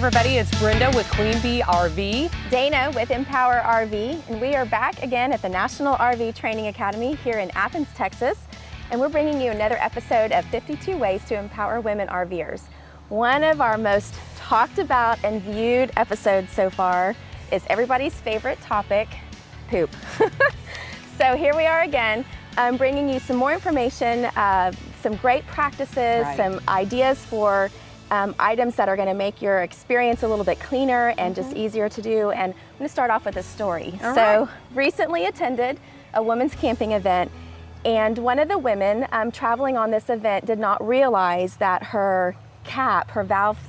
everybody, it's Brenda with Queen Bee RV. Dana with Empower RV, and we are back again at the National RV Training Academy here in Athens, Texas. And we're bringing you another episode of 52 Ways to Empower Women RVers. One of our most talked about and viewed episodes so far is everybody's favorite topic, poop. So here we are again, bringing you some more information, some great practices, some ideas for items that are going to make your experience a little bit cleaner and just easier to do. And I'm going to start off with a story. Recently attended a women's camping event, and one of the women traveling on this event did not realize that her valves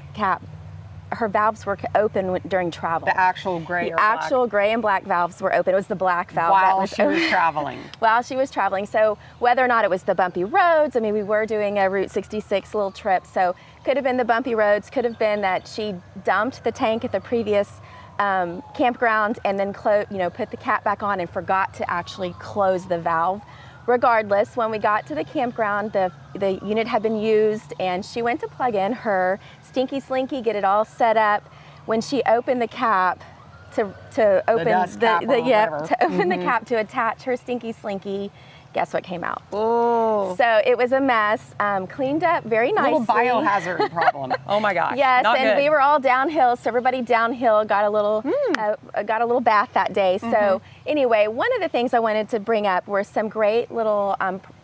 were open during travel. The actual gray The actual gray and black valves were open. It was the black valve while she was traveling. While she was traveling. So whether or not it was the bumpy roads, I mean, we were doing a Route 66 little trip, so could have been the bumpy roads, could have been that she dumped the tank at the previous campground and then put the cap back on and forgot to actually close the valve. Regardless, when we got to the campground, the unit had been used, and she went to plug in her Stinky Slinky, get it all set up. When she opened the cap to open the cap to attach her Stinky Slinky, guess what came out? Oh. So it was a mess, cleaned up very nicely. A little biohazard problem. Oh my gosh. Yes, Not and good. we were all downhill, so everybody downhill got a little bath that day. So anyway, one of the things I wanted to bring up were some great little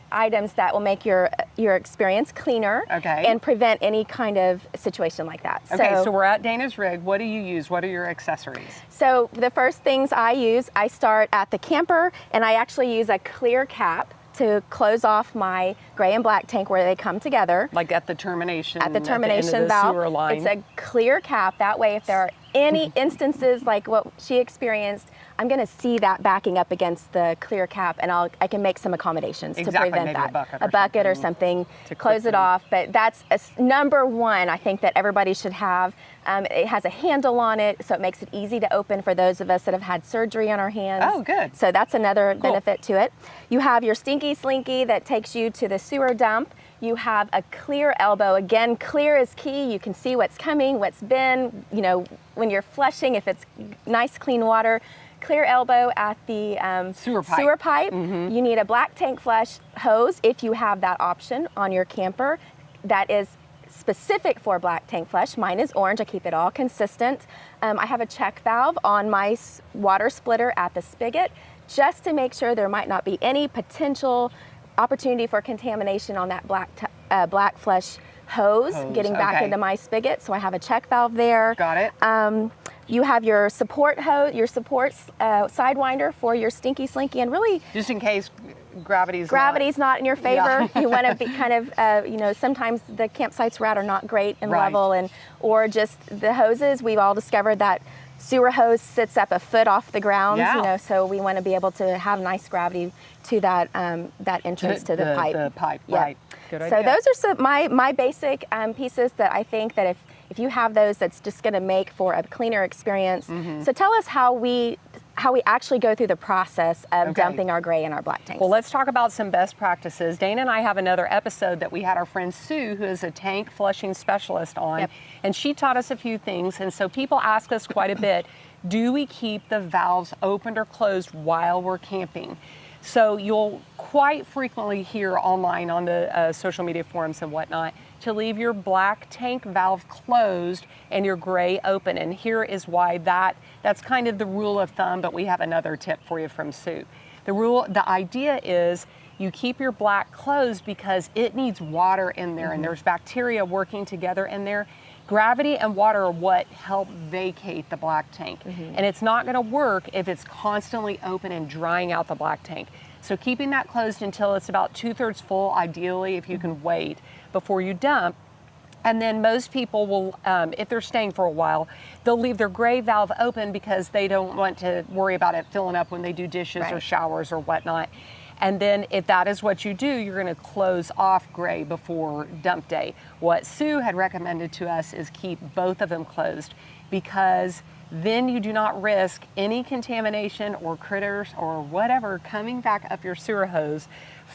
items that will make your experience cleaner and prevent any kind of situation like that. Okay, so we're at Dana's rig. What do you use? What are your accessories? So the first things I use, I start at the camper, and I actually use a clear cap to close off my gray and black tank where they come together. Like at the termination. At the termination at the end of the valve. sewer line. It's a clear cap. That way, if there are any instances like what she experienced, I'm going to see that backing up against the clear cap, and I can make some accommodations to prevent maybe that. A bucket or something to close quickly. it off. But that's number one, I think, that everybody should have. It has a handle on it, so it makes it easy to open for those of us that have had surgery on our hands. Oh, good. So that's another benefit to it. You have your Stinky Slinky that takes you to the sewer dump. You have a clear elbow. Again, clear is key. You can see what's coming, what's been, when you're flushing, if it's nice, clean water. Clear elbow at the sewer pipe. You need a black tank flush hose if you have that option on your camper. That is specific for black tank flush. Mine is orange. I keep it all consistent. I have a check valve on my water splitter at the spigot just to make sure there might not be any potential opportunity for contamination on that black flush hose getting back into my spigot. So I have a check valve there. Got it. You have your support hose, your support sidewinder for your Stinky Slinky, and really just in case gravity's not in your favor. You want to be kind of, sometimes the campsites we're at are not great in level, or just the hoses. We've all discovered that sewer hose sits up a foot off the ground, so we want to be able to have nice gravity to that entrance to the pipe. The pipe, right. Good idea. So those are some my basic pieces that I think that if you have those, that's just going to make for a cleaner experience. So tell us how we actually go through the process of dumping our gray and our black tanks. Well, let's talk about some best practices. Dana and I have another episode that we had our friend Sue, who is a tank flushing specialist, on, and she taught us a few things. And so people ask us quite a bit, do we keep the valves opened or closed while we're camping? So you'll quite frequently hear online on the social media forums and whatnot to leave your black tank valve closed and your gray open. And here is why that's kind of the rule of thumb, but we have another tip for you from Sue. The idea is you keep your black closed because it needs water in there, and there's bacteria working together in there. Gravity and water are what help vacate the black tank. And it's not going to work if it's constantly open and drying out the black tank. So keeping that closed until it's about 2/3 full, ideally, if you can wait before you dump. And then most people will, if they're staying for a while, they'll leave their gray valve open because they don't want to worry about it filling up when they do dishes or showers or whatnot. And then if that is what you do, you're going to close off gray before dump day. What Sue had recommended to us is keep both of them closed because then you do not risk any contamination or critters or whatever coming back up your sewer hose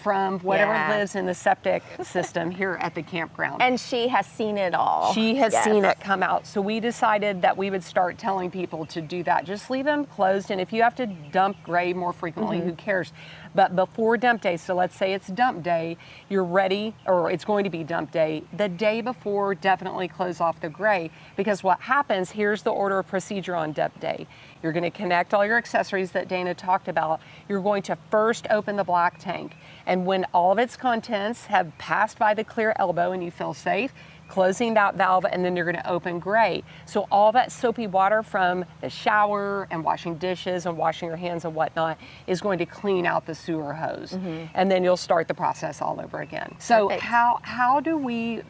from whatever lives in the septic system here at the campground. And she has seen it all. She has seen it come out. So we decided that we would start telling people to do that. Just leave them closed. And if you have to dump gray more frequently, who cares? But before dump day, so let's say it's dump day, you're ready, or it's going to be dump day, the day before, definitely close off the gray. Because what happens, here's the order of procedure on dump day. You're going to connect all your accessories that Dana talked about. You're going to first open the black tank. And when all of its contents have passed by the clear elbow and you feel safe, closing that valve, and then you're going to open gray. So all that soapy water from the shower and washing dishes and washing your hands and whatnot is going to clean out the sewer hose. And then you'll start the process all over again. So how do we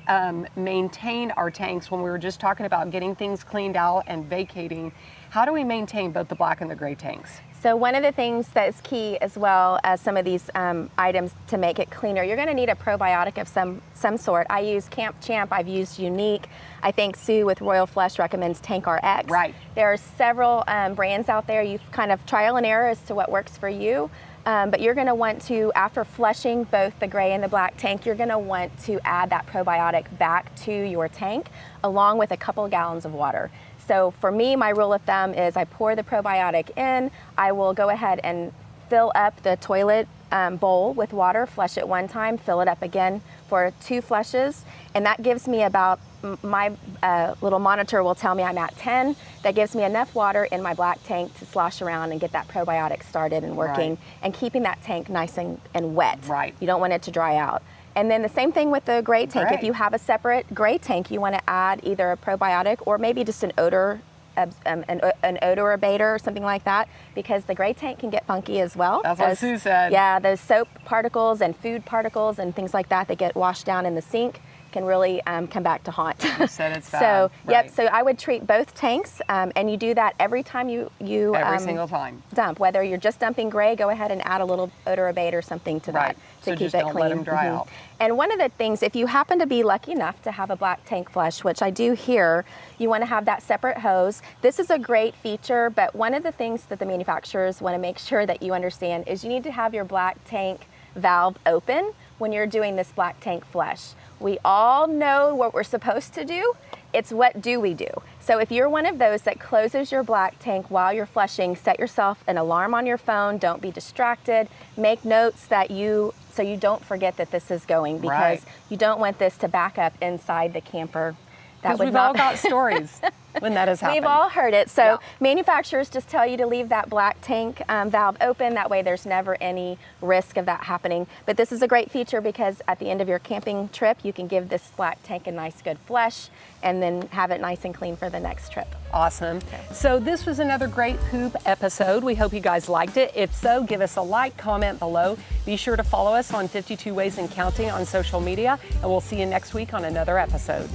maintain our tanks when we were just talking about getting things cleaned out and vacating? How do we maintain both the black and the gray tanks? So one of the things that is key, as well as some of these items to make it cleaner, you're going to need a probiotic of some sort. I use Camp Champ. I've used Unique. I think Sue with Royal Flush recommends Tank RX. Right. There are several brands out there. You kind of trial and error as to what works for you. But you're going to want to, after flushing both the gray and the black tank, you're going to want to add that probiotic back to your tank along with a couple gallons of water. So for me, my rule of thumb is I pour the probiotic in, I will go ahead and fill up the toilet bowl with water, flush it one time, fill it up again for 2 flushes, and that gives me about, my little monitor will tell me I'm at 10. That gives me enough water in my black tank to slosh around and get that probiotic started and working, and keeping that tank nice and wet. Right. You don't want it to dry out. And then the same thing with the gray tank. If you have a separate gray tank, you want to add either a probiotic or maybe just an odor abater or something like that, because the gray tank can get funky as well. That's what Sue said. Yeah, those soap particles and food particles and things like that get washed down in the sink can really come back to haunt. You said it's bad. So right. so I would treat both tanks, and you do that every time you every single time dump. Whether you're just dumping gray, go ahead and add a little odor abate or something to that to so keep just it don't clean. let them dry out. And one of the things, if you happen to be lucky enough to have a black tank flush, which I do here, you want to have that separate hose. This is a great feature, but one of the things that the manufacturers want to make sure that you understand is you need to have your black tank valve open when you're doing this black tank flush. We all know what we're supposed to do. It's what do we do? So if you're one of those that closes your black tank while you're flushing, set yourself an alarm on your phone. Don't be distracted. Make notes so you don't forget that this is going, because you don't want this to back up inside the camper. Because we've all got stories when that has happened. We've all heard it. So manufacturers just tell you to leave that black tank valve open. That way there's never any risk of that happening. But this is a great feature because at the end of your camping trip, you can give this black tank a nice good flush and then have it nice and clean for the next trip. Awesome. So this was another great poop episode. We hope you guys liked it. If so, give us a like, comment below. Be sure to follow us on 52 Ways and Counting on social media, and we'll see you next week on another episode.